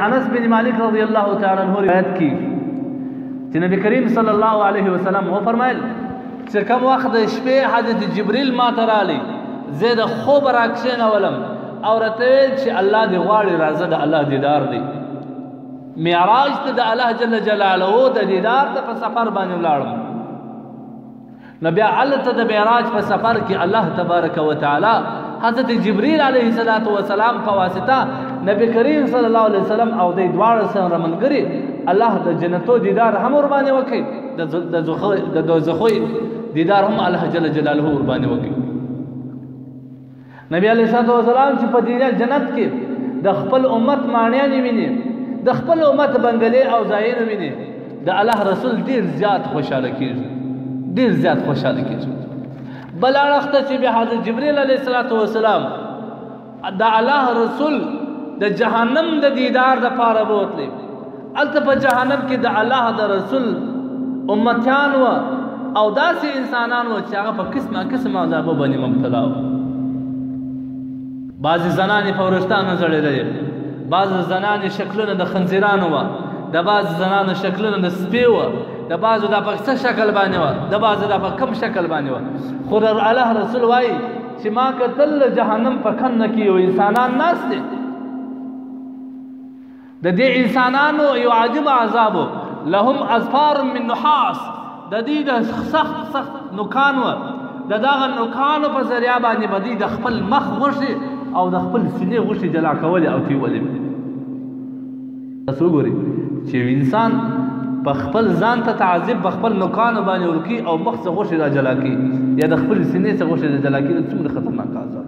انس بن مالک رضی اللہ تعالی عنہ روایت کی چې نبی کریم صلی الله علیه وسلم و فرمایل چې کوم وخت د شپې حضرت جبرئیل ما ته رالی زه د خوب راکښېنولم او راته ویل چې الله دې غواړي راځه د الله دیدار دی معراج ته د الله جل جلاله د دیدار ته په سفر باندې ولاړم نو بیا هلته د معراج په سفر کې الله تبارک وتعالی حضرت جبرئیل علیه السلام په واسطه نبی کریم صلی الله علیه وسلم او د دواړو سره ملګري الله د جنتو دیدار هم ور باندې وکړي د دوزخو دیدار هم الله جل جلاله ور باندې وکړي نبی علیه السلام چې په جنت کې د خپل امت ماڼیانې ویني د خپل امت بنګلې او ځایونه ویني د الله رسول ډیر زیات خوشاله کیږي ډیر زیات خوشاله کیږي بل اړخ ته چې بیا حضرت جبرئیل علیه السلام د الله رسول د جهنم د دیدار دپاره بوتلی هلته په جهنم کې د الله د رسول امتیان و او داسې انسانان و چې هغه په قسمه قسمه عذابو باندې مبتلا و بعضې زنانې په ورښتانو ځړېدلې بعضې زنانې شکلونه د خنزیرانو وه د بعضې زنانو شکلونه د سپې وه د بعضو دا په څه شکل باندې وه د بعضو دا په کم شکل باندې وه خو الله رسول وایي چې ما کتل جهنم په کنه کې یو انسانان ناست دی د دې انسانانو یو عجیب عذاب لهم اظفار من نحاس د دې د سخت سخت نوکان وه د دغه نوکانو په ذریعه باندې به دوی د خپل مخ غوښې او د خپل سینې غوښې جلا کولې او تیولې تاسو وګورئ چې انسان په خپل ځان ته تعذیب په خپل نوکانو باندې ورکي او مخ څخه غوښې را جلا کړي یا د خپل سینې څخه غوښې را جلا کړي څومره خطرناک عذاب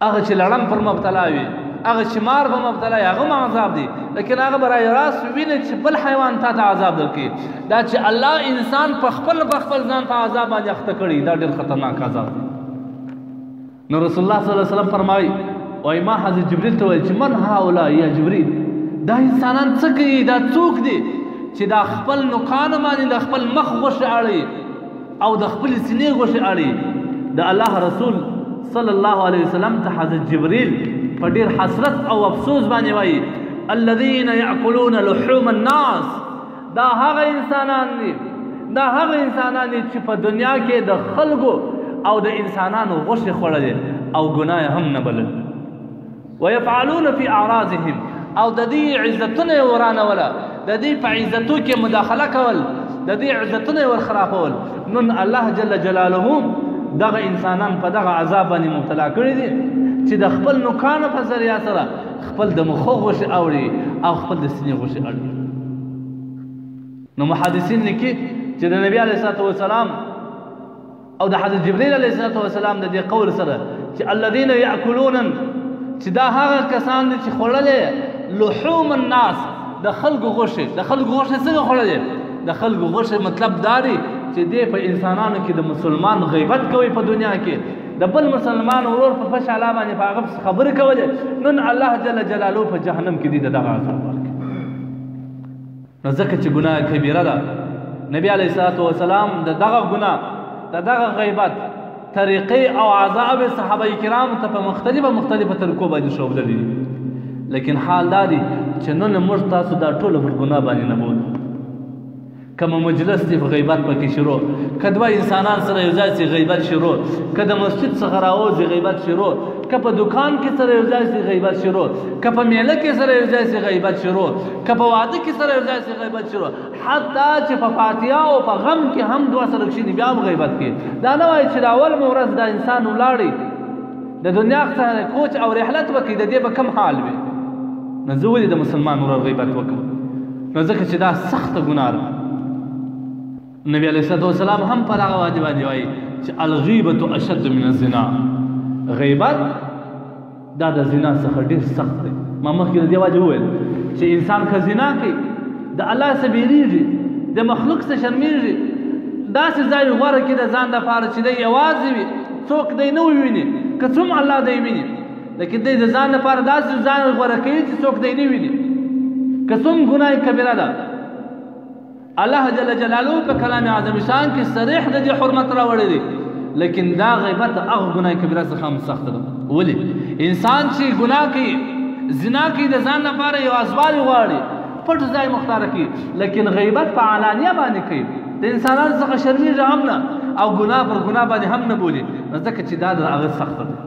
هغه چې لړم پر مبتلا وي هغه چې مار په مبتلا وي هغه هم عذاب دی لیکن هغه به راست ویني چې بل حیوان تا ته عذاب درکړي دا چې الله انسان په خپل ځان ته عذاب باندې اخته کړي دا ډېر خطرناک عذاب دی نو رسول الله صلی الله علیه وسلم فرمایي وایي ما حضرت جبرئیل ته ویل چې من هؤلاء یا جبرئیل دا انسانان څه کوي دا څوک دي چې دا خپل نوکانو باندې د خپل مخ غوښې اړوي او د خپل سینې غوښې اړوي د الله رسول صلی الله علیه وسلم ته حضرت جبرئیل په ډېر حسرت او افسوس باندې وایي الذین یأکلون لحوم الناس دا هغه انسانان دي چې په دنیا کې د خلکو او د انسانانو غوښې خوړلې او ګناه هم نه بلل ویفعلون فی اعراضهم او د دې عزتونه یې ورانوله د دې په عزتو کې مداخله کول د دې عزتونه یې ورخرابول نن الله جل جلاله دغه انسانان په دغه عذاب باندې مبتلا کړي دي چې د خپل نوکانو په ذریعه سره خپل د مخو غوښې اوري او خپل د سینې غوښې اړوي نو محدثین لیکي چې د نبي علیه السلام او د حضرت جبرئیل علیه السلام د دې قول سره چې الذین یأکلون چې دا هغه کسان دي چې خوړلې لحوم الناس د خلکو غوښې څنګه خوړلې د خلکو غوښې مطلب دا دی چې دی په انسانانو کې د مسلمان غیبت کوي په دنیا کې د بل مسلمان ورور په فش علا باندې په هغه خبرې کولې نن الله جل جلاله په جهنم کې دی د دغه عذاب ورکوي نو ځکه چې ګناه کبیره ده نبي علیه السلام د دغه ګناه د دغه غیبت طریقې او عذاب صحابه کرامو ته په مختلفه طریقو باندې ښودلي دي لیکن حال دا دی چې نن موږ تاسو دا ټوله پر ګناه باندې نه بولو کمه مجلس دی په غیبت پکې شروع که دوه انسانان سره یو ځای سي غیبت شروع که د مسجد څخه راوځي غیبت شروع که په دکان کې سره یو ځای سي غیبت شروع که په میله کې سره یو ځای سي غیبت شروع که په واده کې سره یو ځای سي غیبت شروع حتی چې په فاتحه او په غم کې هم دوه سره کښېني بیا هم غیبت کوي دا نه وایي چې د اول ورځ دا انسان ولاړی د دنیا څخه کوچ او رحلت وکړي د دې به کم حال وي نو زه ولې د مسلمان ورور غیبت وکړم نو ځکه چې دا سخته ګناه ده نبی علیه السلام هم پر هغه باندې وایي چې الغیبة اشد من الزنا غیبت دا د زنا څخه ډېر سخت دی ما مخکې د دې وجه وویل چې انسان که زنا کوي د الله څخه بیریږي د مخلوق څخه شرمېږي داسې ځای غوره کړي د ځان دپاره چې دی یوازې وي څوک دی نه وویني که څوم الله دی ویني لیکن دی د ځان لپاره داسې ځان غوره کوي چې څوک دی نه ویني که څوم ګناه کبیره ده الله جل جلاله په کلام اعظم شان کې صریح د دې حرمت راوړی دی لیکن دا غیبت هغه ګناه کبیره څخه هم سخت ده ولې انسان چې ګناه کوي زنا کوي د ځان لپاره یو اسباب غواړي پټ ځای مختار کوي لیکن غیبت په علانیه باندې کوي د انسانانو څخه شرمېږي هم نه او ګناه پر ګناه باندې هم نه بولي نو ځکه چې دا د هغه سخته ده